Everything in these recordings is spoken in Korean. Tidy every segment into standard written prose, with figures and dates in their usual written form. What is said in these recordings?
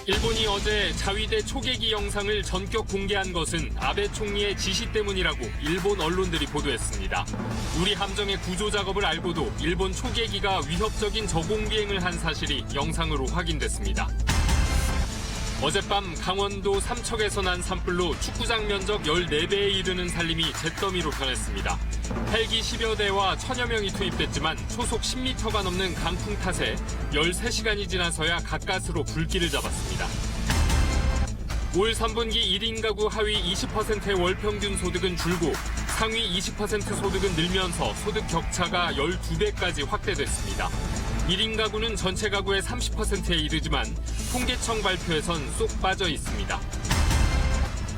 일본이 어제 자위대 초계기 영상을 전격 공개한 것은 아베 총리의 지시 때문이라고 일본 언론들이 보도했습니다. 우리 함정의 구조 작업을 알고도 일본 초계기가 위협적인 저공 비행을 한 사실이 영상으로 확인됐습니다. 어젯밤 강원도 삼척에서 난 산불로 축구장 면적 14배에 이르는 산림이 잿더미로 변했습니다. 헬기 10여 대와 1000여 명이 투입됐지만 초속 10m가 넘는 강풍 탓에 13시간이 지나서야 가까스로 불길을 잡았습니다. 올 3분기 1인 가구 하위 20%의 월평균 소득은 줄고 상위 20% 소득은 늘면서 소득 격차가 12배까지 확대됐습니다. 1인 가구는 전체 가구의 30%에 이르지만 통계청 발표에선 쏙 빠져 있습니다.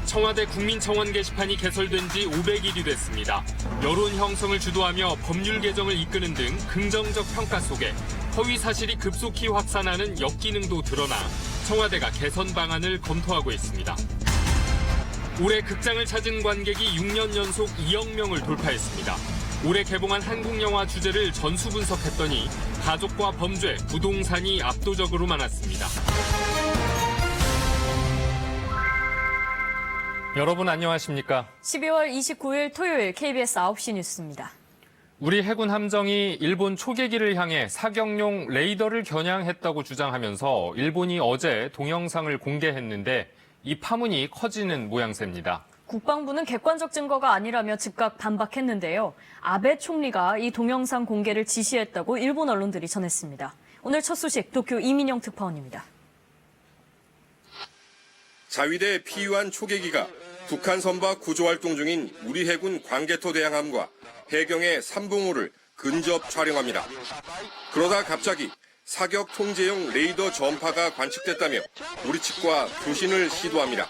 청와대 국민청원 게시판이 개설된 지 500일이 됐습니다. 여론 형성을 주도하며 법률 개정을 이끄는 등 긍정적 평가 속에 허위 사실이 급속히 확산하는 역기능도 드러나 청와대가 개선 방안을 검토하고 있습니다. 올해 극장을 찾은 관객이 6년 연속 2억 명을 돌파했습니다. 올해 개봉한 한국 영화 주제를 전수 분석했더니 가족과 범죄, 부동산이 압도적으로 많았습니다. 여러분 안녕하십니까? 12월 29일 토요일 KBS 9시 뉴스입니다. 우리 해군 함정이 일본 초계기를 향해 사격용 레이더를 겨냥했다고 주장하면서 일본이 어제 동영상을 공개했는데 이 파문이 커지는 모양새입니다. 국방부는 객관적 증거가 아니라며 즉각 반박했는데요. 아베 총리가 이 동영상 공개를 지시했다고 일본 언론들이 전했습니다. 오늘 첫 소식 도쿄 이민영 특파원입니다. 자위대 P-1 초계기가 북한 선박 구조활동 중인 우리 해군 광개토 대항함과 해경의 삼봉호를 근접 촬영합니다. 그러다 갑자기 사격 통제용 레이더 전파가 관측됐다며 우리 측과 교신을 시도합니다.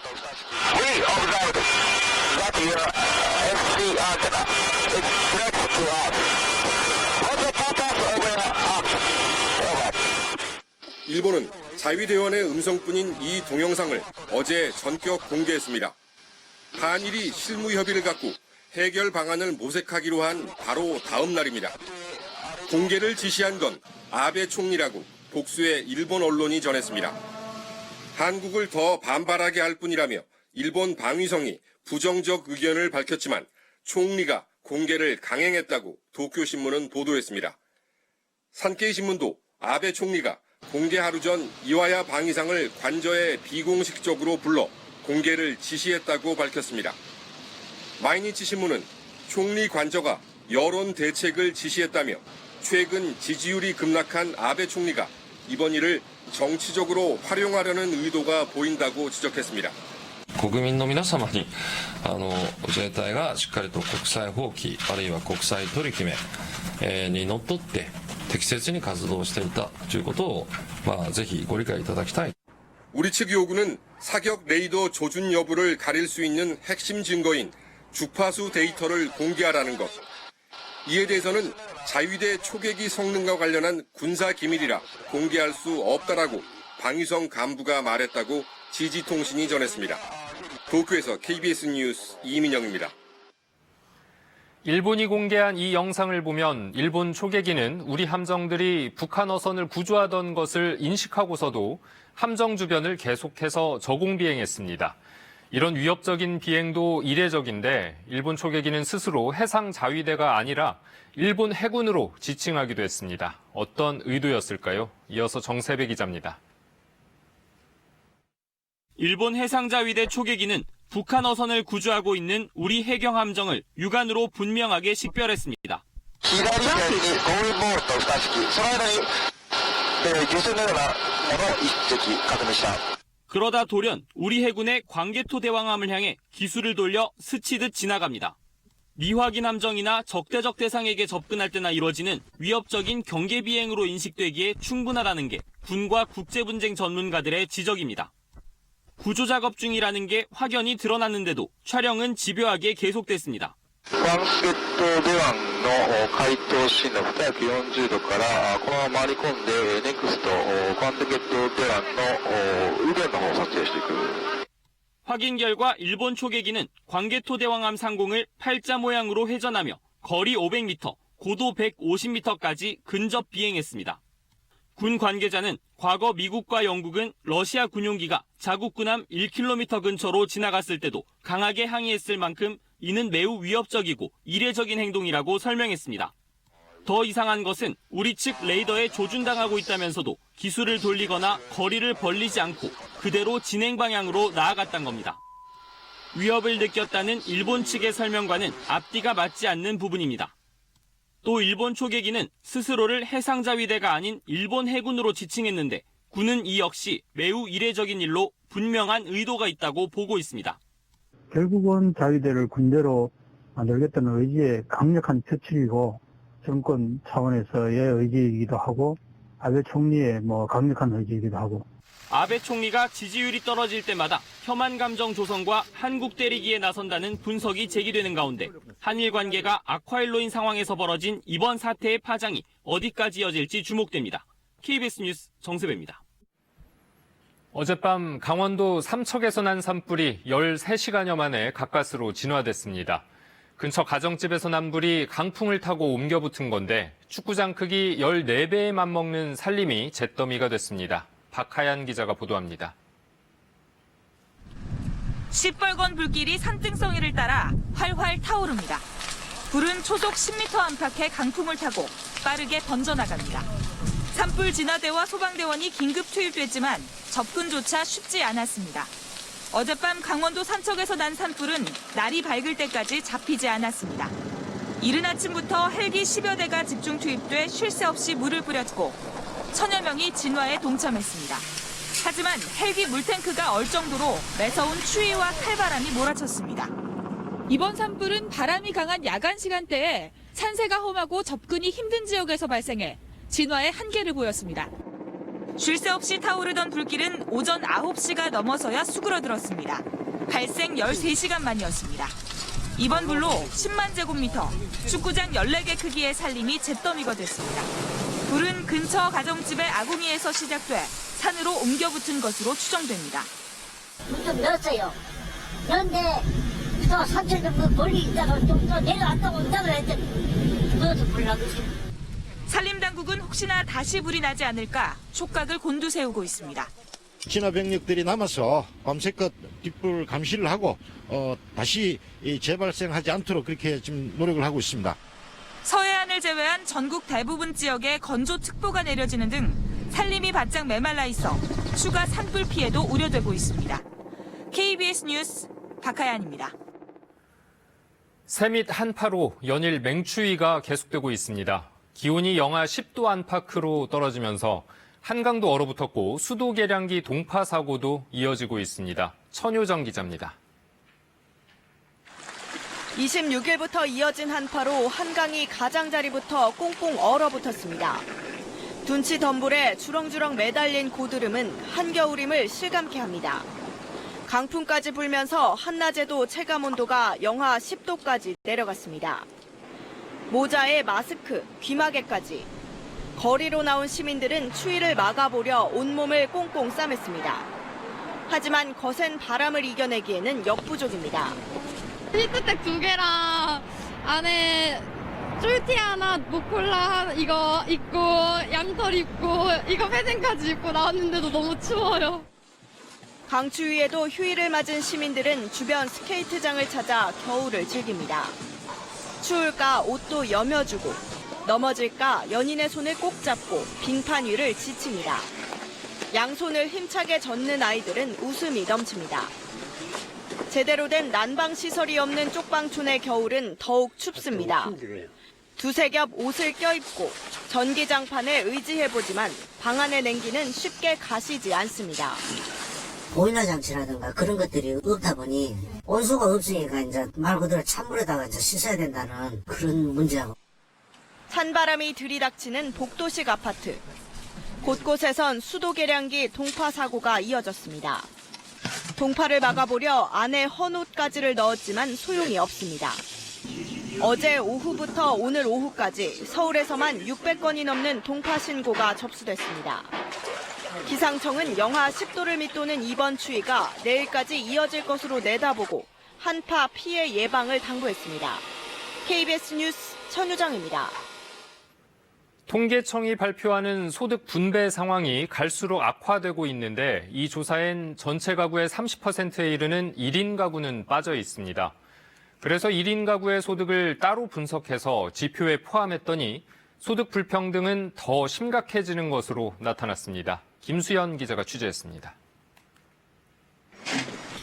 일본은 자위대원의 음성뿐인 이 동영상을 어제 전격 공개했습니다. 한일이 실무 협의를 갖고 해결 방안을 모색하기로 한 바로 다음 날입니다. 공개를 지시한 건 아베 총리라고 복수의 일본 언론이 전했습니다. 한국을 더 반발하게 할 뿐이라며 일본 방위성이 부정적 의견을 밝혔지만 총리가 공개를 강행했다고 도쿄신문은 보도했습니다. 산케이신문도 아베 총리가 공개 하루 전 이와야 방위상을 관저에 비공식적으로 불러 공개를 지시했다고 밝혔습니다. 마이니치 신문은 총리 관저가 여론 대책을 지시했다며 최근 지지율이 급락한 아베 총리가 이번 일을 정치적으로 활용하려는 의도가 보인다고 지적했습니다. 国民の皆様に自衛隊がしっかりと国際法規あるいは国際取り決めにのっとって適切に活動していたということをぜひご理解いただきたい。 우리 측 요구는 사격 레이더 조준 여부를 가릴 수 있는 핵심 증거인 주파수 데이터를 공개하라는 것. 이에 대해서는 자위대 초계기 성능과 관련한 군사 기밀이라 공개할 수 없다라고 방위성 간부가 말했다고 지지통신이 전했습니다. 도쿄에서 KBS 뉴스 이민영입니다. 일본이 공개한 이 영상을 보면 일본 초계기는 우리 함정들이 북한 어선을 구조하던 것을 인식하고서도 함정 주변을 계속해서 저공 비행했습니다. 이런 위협적인 비행도 이례적인데 일본 초계기는 스스로 해상 자위대가 아니라 일본 해군으로 지칭하기도 했습니다. 어떤 의도였을까요? 이어서 정세배 기자입니다. 일본 해상자위대 초계기는 북한 어선을 구조하고 있는 우리 해경 함정을 육안으로 분명하게 식별했습니다. 그러다 돌연 우리 해군의 광개토 대왕함을 향해 기술을 돌려 스치듯 지나갑니다. 미확인 함정이나 적대적 대상에게 접근할 때나 이뤄지는 위협적인 경계 비행으로 인식되기에 충분하다는 게 군과 국제분쟁 전문가들의 지적입니다. 구조작업 중이라는 게 확연히 드러났는데도 촬영은 집요하게 계속됐습니다. 関越島대왕の海東深の240度からこのまま回り込んでネクスト関越島대왕の右舷の方を撮影していく。 확인 결과 일본 초계기는 광개토 대왕함 상공을 팔자 모양으로 회전하며 거리 500m, 고도 150m까지 근접 비행했습니다. 군 관계자는 과거 미국과 영국은 러시아 군용기가 자국 군함 1km 근처로 지나갔을 때도 강하게 항의했을 만큼 이는 매우 위협적이고 이례적인 행동이라고 설명했습니다. 더 이상한 것은 우리 측 레이더에 조준당하고 있다면서도 기술을 돌리거나 거리를 벌리지 않고 그대로 진행 방향으로 나아갔단 겁니다. 위협을 느꼈다는 일본 측의 설명과는 앞뒤가 맞지 않는 부분입니다. 또 일본 초계기는 스스로를 해상자위대가 아닌 일본 해군으로 지칭했는데 군은 이 역시 매우 이례적인 일로 분명한 의도가 있다고 보고 있습니다. 결국은 자위대를 군대로 만들겠다는 의지의 강력한 표출이고 정권 차원에서의 의지이기도 하고 아베 총리의 강력한 의지이기도 하고. 아베 총리가 지지율이 떨어질 때마다 혐한 감정 조성과 한국 때리기에 나선다는 분석이 제기되는 가운데 한일 관계가 악화일로인 상황에서 벌어진 이번 사태의 파장이 어디까지 이어질지 주목됩니다. KBS 뉴스 정세배입니다. 어젯밤 강원도 삼척에서 난 산불이 13시간여 만에 가까스로 진화됐습니다. 근처 가정집에서 난 불이 강풍을 타고 옮겨 붙은 건데 축구장 크기 14배에 맞먹는 산림이 잿더미가 됐습니다. 박하얀 기자가 보도합니다. 시뻘건 불길이 산등성이를 따라 활활 타오릅니다. 불은 초속 10m 안팎의 강풍을 타고 빠르게 번져나갑니다. 산불 진화대와 소방대원이 긴급 투입됐지만 접근조차 쉽지 않았습니다. 어젯밤 강원도 삼척에서 난 산불은 날이 밝을 때까지 잡히지 않았습니다. 이른 아침부터 헬기 10여 대가 집중 투입돼 쉴 새 없이 물을 뿌렸고 천여 명이 진화에 동참했습니다. 하지만 헬기 물탱크가 얼 정도로 매서운 추위와 칼바람이 몰아쳤습니다. 이번 산불은 바람이 강한 야간 시간대에 산세가 험하고 접근이 힘든 지역에서 발생해 진화에 한계를 보였습니다. 쉴 새 없이 타오르던 불길은 오전 9시가 넘어서야 수그러들었습니다. 발생 13시간 만이었습니다. 이번 불로 10만 제곱미터, 축구장 14개 크기의 산림이 잿더미가 됐습니다. 불은 근처 가정집의 아궁이에서 시작돼 산으로 옮겨 붙은 것으로 추정됩니다. 불 좀 넣었어요. 그런데 또 산책 좀 멀리 있다가 좀 더 내려왔다고 온다고 했더니 넣어서 불 나거지. 산림당국은 혹시나 다시 불이 나지 않을까 촉각을 곤두세우고 있습니다. 진화 병력들이 남아서 밤새껏 뒷불 감시를 하고 다시 재발생하지 않도록 그렇게 지금 노력을 하고 있습니다. 서해안을 제외한 전국 대부분 지역에 건조특보가 내려지는 등 산림이 바짝 메말라 있어 추가 산불 피해도 우려되고 있습니다. KBS 뉴스 박하연입니다. 새 및 한파로 연일 맹추위가 계속되고 있습니다. 기온이 영하 10도 안팎으로 떨어지면서 한강도 얼어붙었고 수도 계량기 동파 사고도 이어지고 있습니다. 천효정 기자입니다. 26일부터 이어진 한파로 한강이 가장자리부터 꽁꽁 얼어붙었습니다. 둔치 덤불에 주렁주렁 매달린 고드름은 한겨울임을 실감케 합니다. 강풍까지 불면서 한낮에도 체감온도가 영하 10도까지 내려갔습니다. 모자에 마스크, 귀마개까지. 거리로 나온 시민들은 추위를 막아보려 온몸을 꽁꽁 싸맸습니다. 하지만 거센 바람을 이겨내기에는 역부족입니다. 히트텍 2개랑 안에 쫄티 하나, 모콜라 이거 입고 양털 입고 이거 패딩까지 입고 나왔는데도 너무 추워요. 강추위에도 휴일을 맞은 시민들은 주변 스케이트장을 찾아 겨울을 즐깁니다. 추울까 옷도 여며주고 넘어질까 연인의 손을 꼭 잡고 빙판 위를 지칩니다. 양손을 힘차게 젓는 아이들은 웃음이 넘칩니다. 제대로 된 난방시설이 없는 쪽방촌의 겨울은 더욱 춥습니다. 두세 겹 옷을 껴입고 전기장판에 의지해보지만 방 안의 냉기는 쉽게 가시지 않습니다. 보일러 장치라든가 그런 것들이 없다 보니 온수가 없으니까 이제 말 그대로 찬물에다가 이제 씻어야 된다는 그런 문제하고. 찬바람이 들이닥치는 복도식 아파트. 곳곳에선 수도 계량기 동파 사고가 이어졌습니다. 동파를 막아보려 안에 헌옷가지를 넣었지만 소용이 없습니다. 어제 오후부터 오늘 오후까지 서울에서만 600건이 넘는 동파 신고가 접수됐습니다. 기상청은 영하 10도를 밑도는 이번 추위가 내일까지 이어질 것으로 내다보고 한파 피해 예방을 당부했습니다. KBS 뉴스 천유정입니다. 통계청이 발표하는 소득 분배 상황이 갈수록 악화되고 있는데 이 조사엔 전체 가구의 30%에 이르는 1인 가구는 빠져 있습니다. 그래서 1인 가구의 소득을 따로 분석해서 지표에 포함했더니 소득 불평등은 더 심각해지는 것으로 나타났습니다. 김수연 기자가 취재했습니다.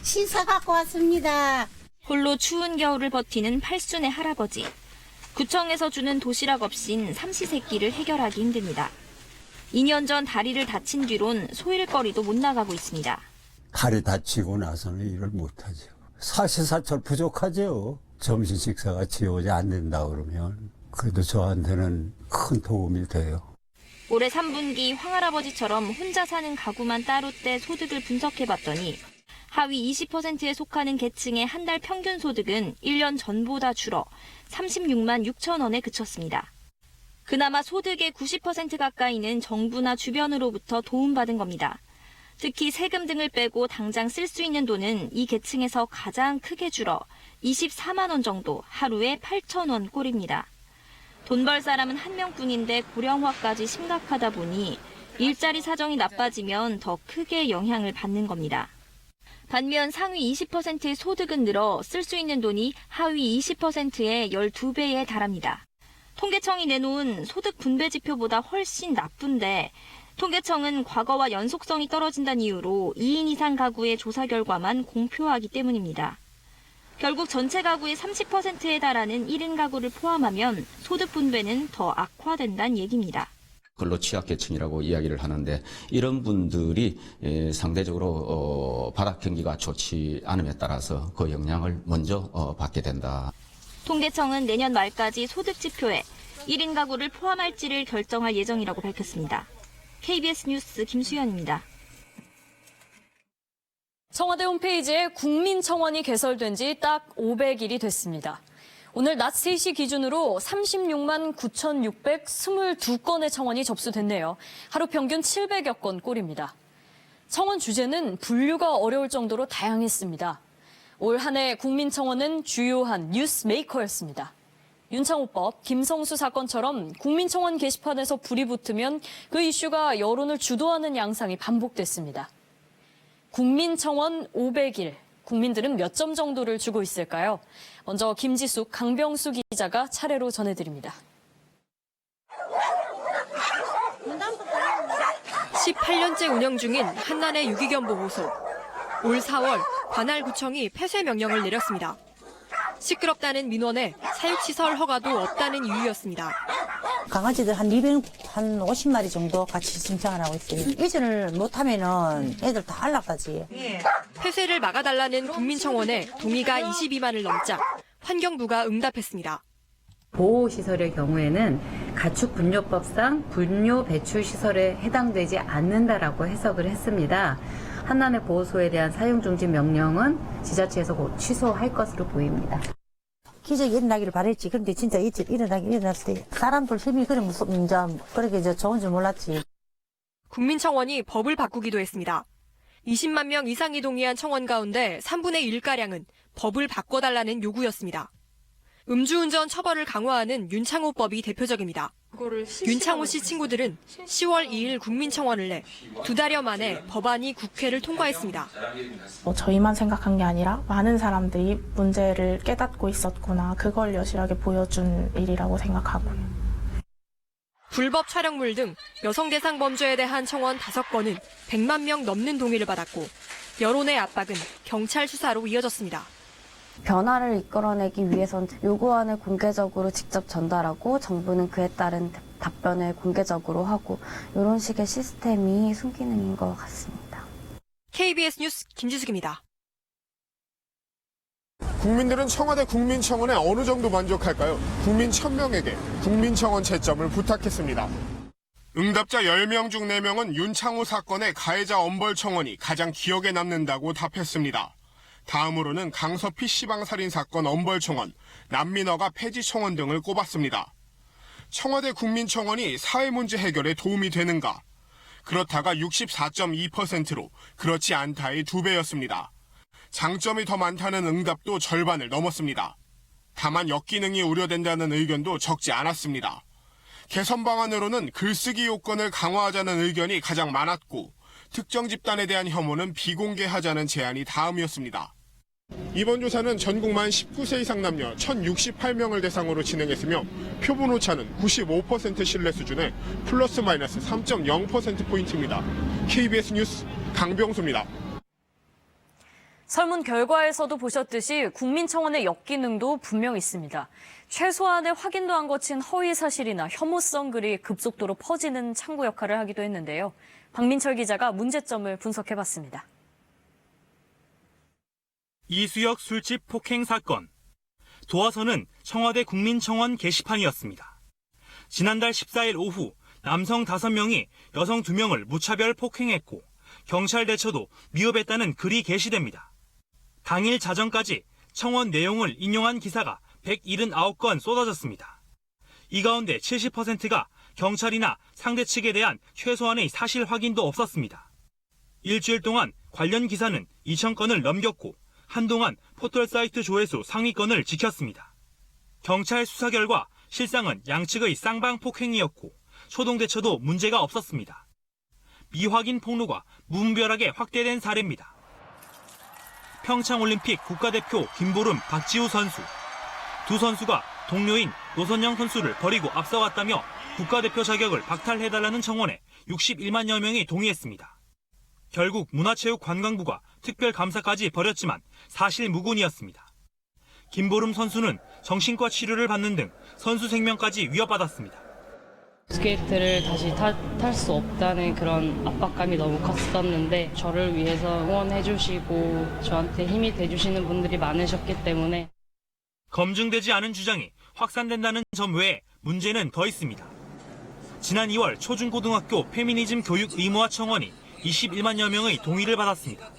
신사 갖고 왔습니다. 홀로 추운 겨울을 버티는 팔순의 할아버지. 구청에서 주는 도시락 없인 삼시세끼를 해결하기 힘듭니다. 2년 전 다리를 다친 뒤론 소일거리도 못 나가고 있습니다. 다리 다치고 나서는 일을 못하죠. 사시사철 부족하죠. 점심 식사가 지어오지 않는다 그러면. 그래도 저한테는 큰 도움이 돼요. 올해 3분기 황할아버지처럼 혼자 사는 가구만 따로 떼 소득을 분석해봤더니 하위 20%에 속하는 계층의 한 달 평균 소득은 1년 전보다 줄어 36만 6천 원에 그쳤습니다. 그나마 소득의 90% 가까이는 정부나 주변으로부터 도움받은 겁니다. 특히 세금 등을 빼고 당장 쓸 수 있는 돈은 이 계층에서 가장 크게 줄어 24만 원 정도, 하루에 8천 원 꼴입니다. 돈 벌 사람은 한 명뿐인데 고령화까지 심각하다 보니 일자리 사정이 나빠지면 더 크게 영향을 받는 겁니다. 반면 상위 20%의 소득은 늘어 쓸 수 있는 돈이 하위 20%의 12배에 달합니다. 통계청이 내놓은 소득 분배 지표보다 훨씬 나쁜데 통계청은 과거와 연속성이 떨어진다는 이유로 2인 이상 가구의 조사 결과만 공표하기 때문입니다. 결국 전체 가구의 30%에 달하는 1인 가구를 포함하면 소득 분배는 더 악화된다는 얘기입니다. 근로 취약계층이라고 이야기를 하는데 이런 분들이 상대적으로 바닥 경기가 좋지 않음에 따라서 그 영향을 먼저 받게 된다. 통계청은 내년 말까지 소득 지표에 1인 가구를 포함할지를 결정할 예정이라고 밝혔습니다. KBS 뉴스 김수연입니다. 청와대 홈페이지에 국민청원이 개설된 지 딱 500일이 됐습니다. 오늘 낮 3시 기준으로 36만 9,622건의 청원이 접수됐네요. 하루 평균 700여 건 꼴입니다. 청원 주제는 분류가 어려울 정도로 다양했습니다. 올 한 해 국민청원은 주요한 뉴스 메이커였습니다. 윤창호법, 김성수 사건처럼 국민청원 게시판에서 불이 붙으면 그 이슈가 여론을 주도하는 양상이 반복됐습니다. 국민청원 500일. 국민들은 몇 점 정도를 주고 있을까요? 먼저 김지숙, 강병수 기자가 차례로 전해드립니다. 18년째 운영 중인 한난의 유기견 보호소. 올 4월 관할구청이 폐쇄 명령을 내렸습니다. 시끄럽다는 민원에 사육시설 허가도 없다는 이유였습니다. 강아지들 한 50마리 정도 같이 신청을 하고 있어요. 이전을 못하면은 애들 다 안락하지. 폐쇄를 막아달라는 국민청원에 동의가 22만을 넘자 환경부가 응답했습니다. 보호시설의 경우에는 가축분뇨법상 분뇨 배출시설에 해당되지 않는다라고 해석을 했습니다. 한난의 보호소에 대한 사용중지 명령은 지자체에서 곧 취소할 것으로 보입니다. 기적이 일어나기를 바랬지. 그런데 진짜 일어났을 때 사람들 힘이 그래 그렇게 좋은 줄 몰랐지. 국민청원이 법을 바꾸기도 했습니다. 20만 명 이상이 동의한 청원 가운데 3분의 1가량은 법을 바꿔달라는 요구였습니다. 음주운전 처벌을 강화하는 윤창호법이 대표적입니다. 윤창호 씨 친구들은 10월 2일 국민청원을 내 2달여 만에 법안이 국회를 통과했습니다. 저희만 생각한 게 아니라 많은 사람들이 문제를 깨닫고 있었구나. 그걸 여실하게 보여준 일이라고 생각하고요. 불법 촬영물 등 여성 대상 범죄에 대한 청원 5건은 100만 명 넘는 동의를 받았고 여론의 압박은 경찰 수사로 이어졌습니다. 변화를 이끌어내기 위해선 요구안을 공개적으로 직접 전달하고 정부는 그에 따른 답변을 공개적으로 하고 이런 식의 시스템이 순기능인 것 같습니다. KBS 뉴스 김지숙입니다. 국민들은 청와대 국민청원에 어느 정도 만족할까요? 국민 1000명에게 국민청원 채점을 부탁했습니다. 응답자 10명 중 4명은 윤창호 사건의 가해자 엄벌 청원이 가장 기억에 남는다고 답했습니다. 다음으로는 강서 PC방 살인 사건 엄벌 청원, 난민허가 폐지 청원 등을 꼽았습니다. 청와대 국민청원이 사회문제 해결에 도움이 되는가? 그렇다가 64.2%로 그렇지 않다의 2배였습니다. 장점이 더 많다는 응답도 절반을 넘었습니다. 다만 역기능이 우려된다는 의견도 적지 않았습니다. 개선 방안으로는 글쓰기 요건을 강화하자는 의견이 가장 많았고 특정 집단에 대한 혐오는 비공개하자는 제안이 다음이었습니다. 이번 조사는 전국 만 19세 이상 남녀 1,068명을 대상으로 진행했으며 표본 오차는 95% 신뢰 수준의 플러스 마이너스 3.0%포인트입니다. KBS 뉴스 강병수입니다. 설문 결과에서도 보셨듯이 국민청원의 역기능도 분명 있습니다. 최소한의 확인도 안 거친 허위 사실이나 혐오성 글이 급속도로 퍼지는 창구 역할을 하기도 했는데요. 박민철 기자가 문제점을 분석해봤습니다. 이수역 술집 폭행 사건. 도화선은 청와대 국민청원 게시판이었습니다. 지난달 14일 오후 남성 5명이 여성 2명을 무차별 폭행했고 경찰 대처도 미흡했다는 글이 게시됩니다. 당일 자정까지 청원 내용을 인용한 기사가 179건 쏟아졌습니다. 이 가운데 70%가 경찰이나 상대 측에 대한 최소한의 사실 확인도 없었습니다. 일주일 동안 관련 기사는 2,000건을 넘겼고 한동안 포털 사이트 조회수 상위권을 지켰습니다. 경찰 수사 결과 실상은 양측의 쌍방 폭행이었고 초동 대처도 문제가 없었습니다. 미확인 폭로가 무분별하게 확대된 사례입니다. 평창올림픽 국가대표 김보름, 박지우 선수. 두 선수가 동료인 노선영 선수를 버리고 앞서갔다며 국가대표 자격을 박탈해달라는 청원에 61만여 명이 동의했습니다. 결국 문화체육관광부가 특별감사까지 벌였지만 사실 무근이었습니다. 김보름 선수는 정신과 치료를 받는 등 선수 생명까지 위협받았습니다. 스케이트를 다시 탈 수 없다는 그런 압박감이 너무 컸었는데 저를 위해서 응원해주시고 저한테 힘이 돼주시는 분들이 많으셨기 때문에 검증되지 않은 주장이 확산된다는 점 외에 문제는 더 있습니다. 지난 2월 초중고등학교 페미니즘 교육 의무화 청원이 21만여 명의 동의를 받았습니다.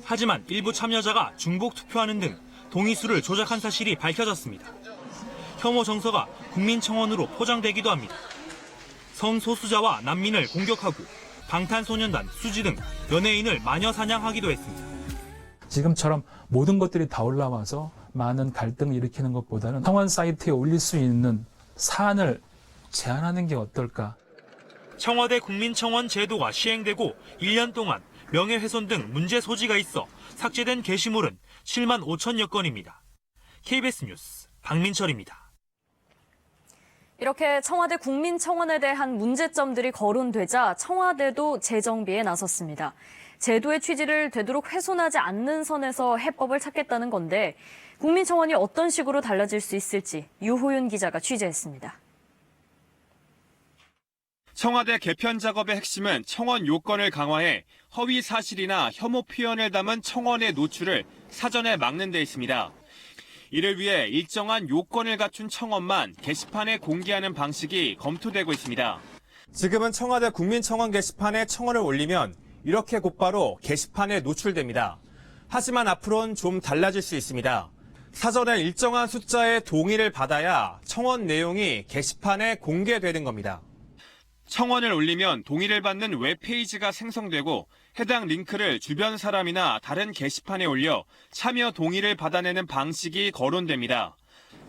하지만 일부 참여자가 중복 투표하는 등 동의수를 조작한 사실이 밝혀졌습니다. 혐오 정서가 국민청원으로 포장되기도 합니다. 성소수자와 난민을 공격하고 방탄소년단, 수지 등 연예인을 마녀 사냥하기도 했습니다. 지금처럼 모든 것들이 다 올라와서 많은 갈등을 일으키는 것보다는 청원 사이트에 올릴 수 있는 사안을 제한하는 게 어떨까? 청와대 국민청원 제도가 시행되고 1년 동안 명예훼손 등 문제 소지가 있어 삭제된 게시물은 7만 5천여 건입니다. KBS 뉴스 박민철입니다. 이렇게 청와대 국민청원에 대한 문제점들이 거론되자 청와대도 재정비에 나섰습니다. 제도의 취지를 되도록 훼손하지 않는 선에서 해법을 찾겠다는 건데 국민청원이 어떤 식으로 달라질 수 있을지 유호윤 기자가 취재했습니다. 청와대 개편 작업의 핵심은 청원 요건을 강화해 허위 사실이나 혐오 표현을 담은 청원의 노출을 사전에 막는 데 있습니다. 이를 위해 일정한 요건을 갖춘 청원만 게시판에 공개하는 방식이 검토되고 있습니다. 지금은 청와대 국민청원 게시판에 청원을 올리면 이렇게 곧바로 게시판에 노출됩니다. 하지만 앞으로는 좀 달라질 수 있습니다. 사전에 일정한 숫자의 동의를 받아야 청원 내용이 게시판에 공개되는 겁니다. 청원을 올리면 동의를 받는 웹페이지가 생성되고 해당 링크를 주변 사람이나 다른 게시판에 올려 참여 동의를 받아내는 방식이 거론됩니다.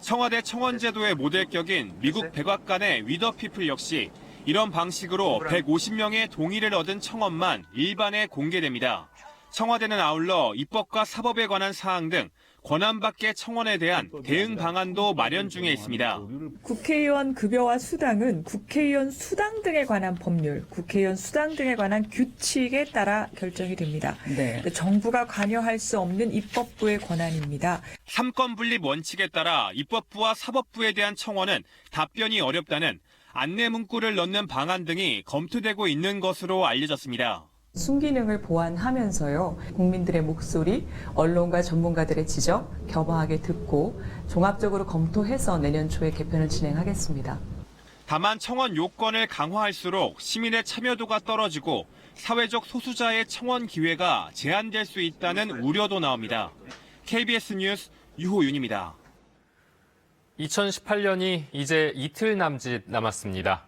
청와대 청원제도의 모델격인 미국 백악관의 위더피플 역시 이런 방식으로 150명의 동의를 얻은 청원만 일반에 공개됩니다. 청와대는 아울러 입법과 사법에 관한 사항 등 권한 밖의 청원에 대한 대응 방안도 마련 중에 있습니다. 국회의원 급여와 수당은 국회의원 수당 등에 관한 법률, 국회의원 수당 등에 관한 규칙에 따라 결정이 됩니다. 네. 정부가 관여할 수 없는 입법부의 권한입니다. 3권 분립 원칙에 따라 입법부와 사법부에 대한 청원은 답변이 어렵다는 안내 문구를 넣는 방안 등이 검토되고 있는 것으로 알려졌습니다. 순기능을 보완하면서요, 국민들의 목소리, 언론과 전문가들의 지적 겸허하게 듣고 종합적으로 검토해서 내년 초에 개편을 진행하겠습니다. 다만 청원 요건을 강화할수록 시민의 참여도가 떨어지고 사회적 소수자의 청원 기회가 제한될 수 있다는 우려도 나옵니다. KBS 뉴스 유호윤입니다. 2018년이 이제 이틀 남짓 남았습니다.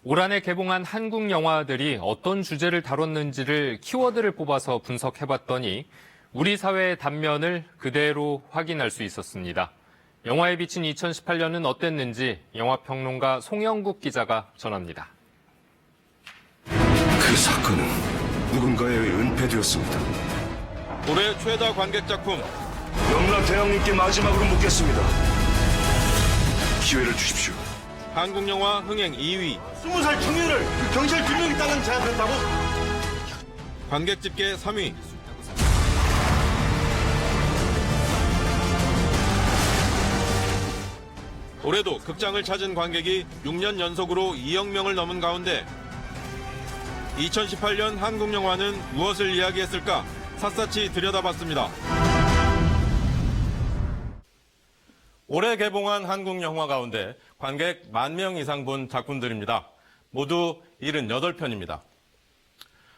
올 한해 개봉한 한국 영화들이 어떤 주제를 다뤘는지를 키워드를 뽑아서 분석해봤더니 우리 사회의 단면을 그대로 확인할 수 있었습니다. 영화에 비친 2018년은 어땠는지 영화평론가 송영국 기자가 전합니다. 그 사건은 누군가에 의해 은폐되었습니다. 올해 최다 관객 작품 영락 대왕님께 마지막으로 묻겠습니다. 기회를 주십시오. 한국 영화 흥행 2위 20살 청년을 그 경찰 2명이 따랑 제압했다고? 관객 집계 3위 올해도 극장을 찾은 관객이 6년 연속으로 2억 명을 넘은 가운데 2018년 한국 영화는 무엇을 이야기했을까 샅샅이 들여다봤습니다. 올해 개봉한 한국 영화 가운데 관객 10,000명 이상 본 작품들입니다. 모두 78편입니다.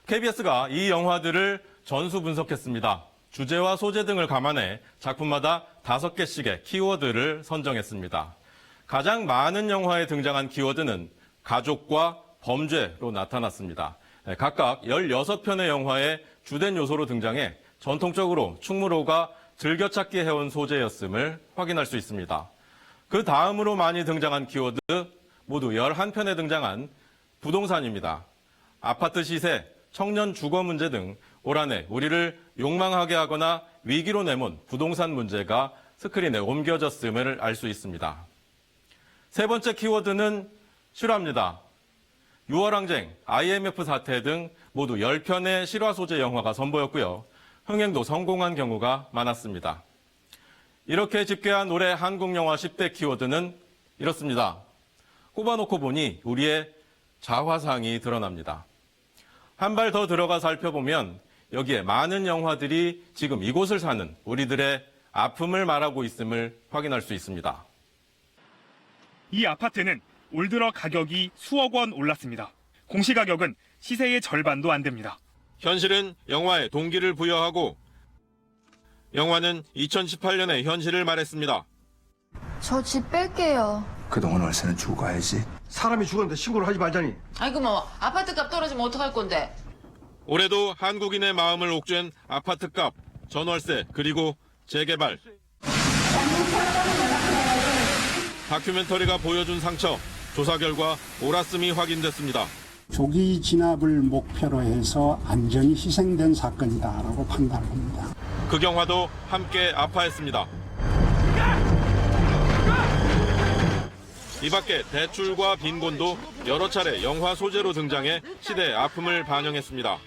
KBS가 이 영화들을 전수 분석했습니다. 주제와 소재 등을 감안해 작품마다 5개씩의 키워드를 선정했습니다. 가장 많은 영화에 등장한 키워드는 가족과 범죄로 나타났습니다. 각각 16편의 영화에 주된 요소로 등장해 전통적으로 충무로가 즐겨찾기 해온 소재였음을 확인할 수 있습니다. 그 다음으로 많이 등장한 키워드 모두 11편에 등장한 부동산입니다. 아파트 시세, 청년 주거 문제 등 올 한 해 우리를 욕망하게 하거나 위기로 내몬 부동산 문제가 스크린에 옮겨졌음을 알 수 있습니다. 세 번째 키워드는 실화입니다. 6월항쟁, IMF 사태 등 모두 10편의 실화 소재 영화가 선보였고요. 흥행도 성공한 경우가 많았습니다. 이렇게 집계한 올해 한국 영화 10대 키워드는 이렇습니다. 꼽아놓고 보니 우리의 자화상이 드러납니다. 한 발 더 들어가 살펴보면 여기에 많은 영화들이 지금 이곳을 사는 우리들의 아픔을 말하고 있음을 확인할 수 있습니다. 이 아파트는 올 들어 가격이 수억 원 올랐습니다. 공시가격은 시세의 절반도 안 됩니다. 현실은 영화에 동기를 부여하고 영화는 2018년의 현실을 말했습니다. 저 집 뺄게요. 그동안 월세는 주고 가야지. 사람이 죽었는데 신고를 하지 말자니. 아이고 뭐 아파트값 떨어지면 어떡할 건데. 올해도 한국인의 마음을 옥죄는 아파트값, 전월세, 그리고 재개발. 다큐멘터리가 보여준 상처, 조사 결과 옳았음이 확인됐습니다. 조기 진압을 목표로 해서 안전이 희생된 사건이다라고 판단합니다. 극영화도 함께 아파했습니다. 이 밖에 대출과 빈곤도 여러 차례 영화 소재로 등장해 시대의 아픔을 반영했습니다.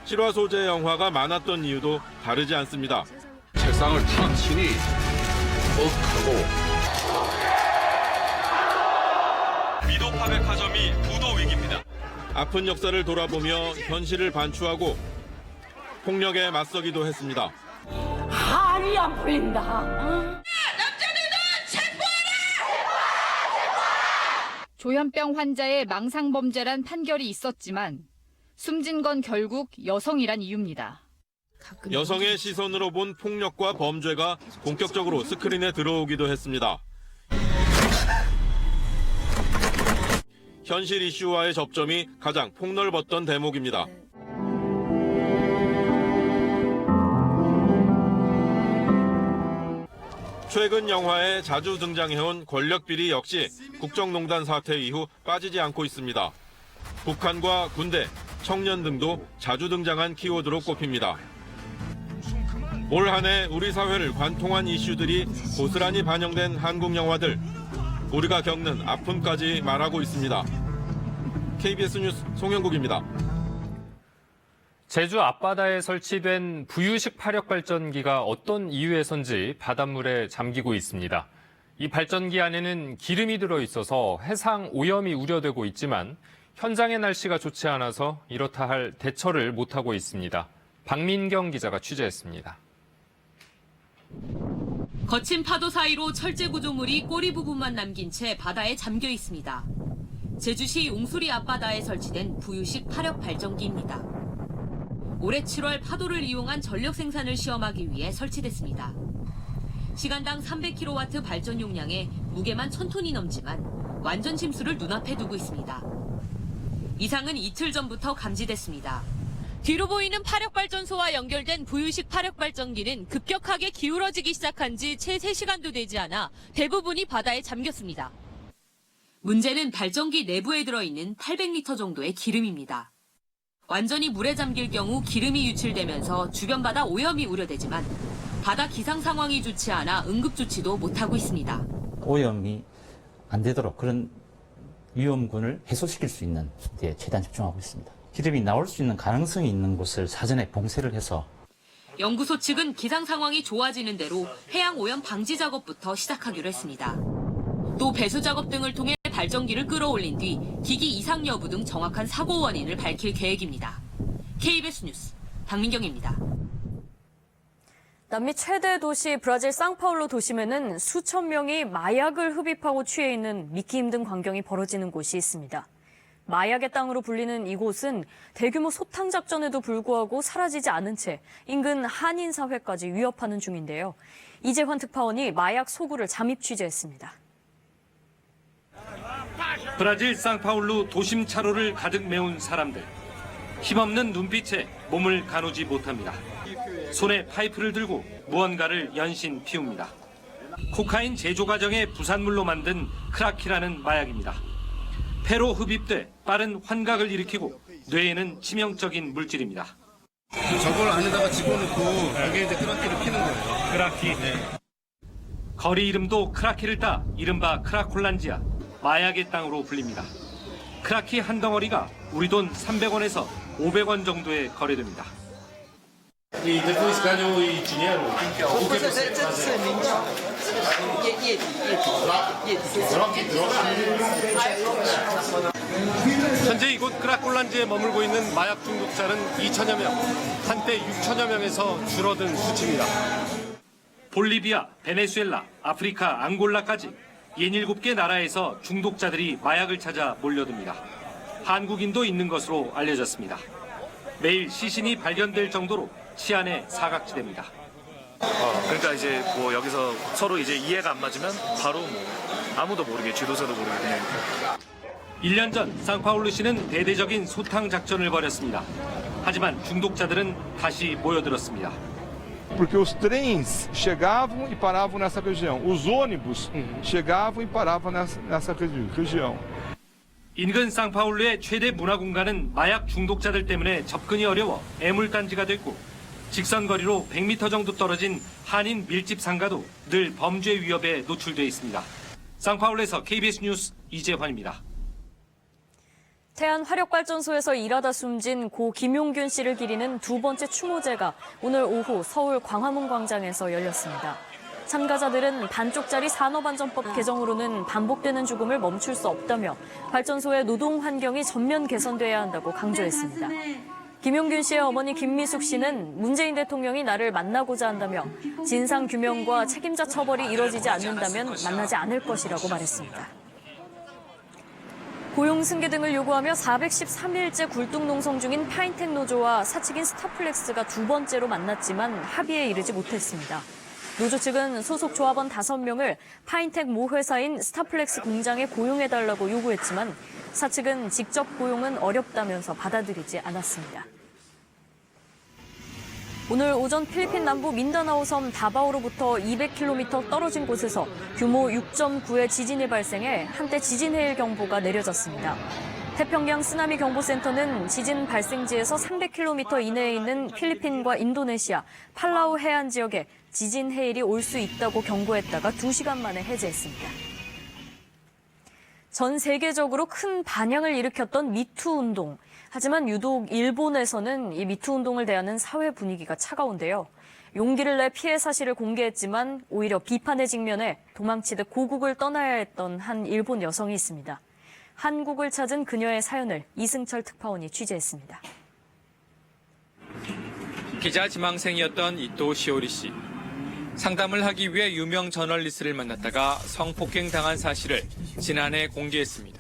실화 소재 영화가 많았던 이유도 다르지 않습니다. 책상을 탁 치니 하고 미도 파백화점이 부도 위기입니다. 아픈 역사를 돌아보며 현실을 반추하고 폭력에 맞서기도 했습니다. 한이 안 풀린다. 조현병 환자의 망상범죄란 판결이 있었지만 숨진 건 결국 여성이란 이유입니다. 여성의 시선으로 본 폭력과 범죄가 본격적으로 스크린에 들어오기도 했습니다. 현실 이슈와의 접점이 가장 폭넓었던 대목입니다. 최근 영화에 자주 등장해온 권력비리 역시 국정농단 사태 이후 빠지지 않고 있습니다. 북한과 군대, 청년 등도 자주 등장한 키워드로 꼽힙니다. 올 한 해 우리 사회를 관통한 이슈들이 고스란히 반영된 한국 영화들, 우리가 겪는 아픔까지 말하고 있습니다. KBS 뉴스 송영국입니다. 제주 앞바다에 설치된 부유식 파력 발전기가 어떤 이유에선지 바닷물에 잠기고 있습니다. 이 발전기 안에는 기름이 들어있어서 해상 오염이 우려되고 있지만 현장의 날씨가 좋지 않아서 이렇다 할 대처를 못하고 있습니다. 박민경 기자가 취재했습니다. 거친 파도 사이로 철제 구조물이 꼬리 부분만 남긴 채 바다에 잠겨 있습니다. 제주시 옹수리 앞바다에 설치된 부유식 파력 발전기입니다. 올해 7월 파도를 이용한 전력 생산을 시험하기 위해 설치됐습니다. 시간당 300kW 발전 용량에 무게만 1000톤이 넘지만 완전 침수를 눈앞에 두고 있습니다. 이상은 이틀 전부터 감지됐습니다. 뒤로 보이는 파력발전소와 연결된 부유식 파력발전기는 급격하게 기울어지기 시작한 지 채 3시간도 되지 않아 대부분이 바다에 잠겼습니다. 문제는 발전기 내부에 들어있는 800리터 정도의 기름입니다. 완전히 물에 잠길 경우 기름이 유출되면서 주변 바다 오염이 우려되지만 바다 기상 상황이 좋지 않아 응급조치도 못하고 있습니다. 오염이 안 되도록 그런 위험군을 해소시킬 수 있는 데 최대한 집중하고 있습니다. 기름이 나올 수 있는 가능성이 있는 곳을 사전에 봉쇄를 해서 연구소 측은 기상 상황이 좋아지는 대로 해양 오염 방지 작업부터 시작하기로 했습니다. 또 배수 작업 등을 통해 발전기를 끌어올린 뒤 기기 이상 여부 등 정확한 사고 원인을 밝힐 계획입니다. KBS 뉴스 박민경입니다. 남미 최대 도시 브라질 상파울루 도심에는 수천 명이 마약을 흡입하고 취해 있는 믿기 힘든 광경이 벌어지는 곳이 있습니다. 마약의 땅으로 불리는 이곳은 대규모 소탕 작전에도 불구하고 사라지지 않은 채 인근 한인 사회까지 위협하는 중인데요. 이재환 특파원이 마약 소구를 잠입 취재했습니다. 브라질 상파울루 도심 차로를 가득 메운 사람들. 힘없는 눈빛에 몸을 가누지 못합니다. 손에 파이프를 들고 무언가를 연신 피웁니다. 코카인 제조 과정의 부산물로 만든 크라키라는 마약입니다. 폐로 흡입돼 빠른 환각을 일으키고 뇌에는 치명적인 물질입니다. 저걸 안에다가 집어넣고 여기에 이제 크라키를 피는 거예요. 크라키. 네. 거리 이름도 크라키를 따 이른바 크라콜란지아, 마약의 땅으로 불립니다. 크라키 한 덩어리가 우리 돈 300원에서 500원 정도에 거래됩니다. E depois ganhou e dinheiro. 현재 이곳 크라콜란지에 머물고 있는 마약 중독자는 2천여 명, 한때 6천여 명에서 줄어든 수치입니다. 볼리비아, 베네수엘라, 아프리카, 앙골라까지 67개 나라에서 중독자들이 마약을 찾아 몰려듭니다. 한국인도 있는 것으로 알려졌습니다. 매일 시신이 발견될 정도로 치안의 사각지대입니다. 그러니까 이제 뭐 여기서 서로 이제 이해가 안 맞으면 바로 뭐 아무도 모르게 지도자도 모르게 그냥. 1년 전 상파울루시는 대대적인 소탕 작전을 벌였습니다. 하지만 중독자들은 다시 모여들었습니다. Porque os trens chegavam e paravam nessa região. Os ônibus chegavam e paravam nessa região. 인근 상파울루의 최대 문화 공간은 마약 중독자들 때문에 접근이 어려워 애물단지가 됐고 직선거리로 100m 정도 떨어진 한인 밀집 상가도 늘 범죄 위협에 노출돼 있습니다. 상파울루에서 KBS 뉴스 이재환입니다. 태안 화력발전소에서 일하다 숨진 고 김용균 씨를 기리는 두 번째 추모제가 오늘 오후 서울 광화문 광장에서 열렸습니다. 참가자들은 반쪽짜리 산업안전법 개정으로는 반복되는 죽음을 멈출 수 없다며 발전소의 노동 환경이 전면 개선돼야 한다고 강조했습니다. 김용균 씨의 어머니 김미숙 씨는 문재인 대통령이 나를 만나고자 한다며 진상규명과 책임자 처벌이 이뤄지지 않는다면 만나지 않을 것이라고 말했습니다. 고용 승계 등을 요구하며 413일째 굴뚝농성 중인 파인텍 노조와 사측인 스타플렉스가 두 번째로 만났지만 합의에 이르지 못했습니다. 노조 측은 소속 조합원 5명을 파인텍 모 회사인 스타플렉스 공장에 고용해달라고 요구했지만 사측은 직접 고용은 어렵다면서 받아들이지 않았습니다. 오늘 오전 필리핀 남부 민다나오 섬 다바오로부터 200km 떨어진 곳에서 규모 6.9의 지진이 발생해 한때 지진해일 경보가 내려졌습니다. 태평양 쓰나미 경보센터는 지진 발생지에서 300km 이내에 있는 필리핀과 인도네시아, 팔라우 해안 지역에 지진 해일이 올 수 있다고 경고했다가 2시간 만에 해제했습니다. 전 세계적으로 큰 반향을 일으켰던 미투 운동. 하지만 유독 일본에서는 이 미투 운동을 대하는 사회 분위기가 차가운데요. 용기를 내 피해 사실을 공개했지만 오히려 비판에 직면해 도망치듯 고국을 떠나야 했던 한 일본 여성이 있습니다. 한국을 찾은 그녀의 사연을 이승철 특파원이 취재했습니다. 기자 지망생이었던 이토 시오리 씨. 상담을 하기 위해 유명 저널리스트를 만났다가 성폭행 당한 사실을 지난해 공개했습니다.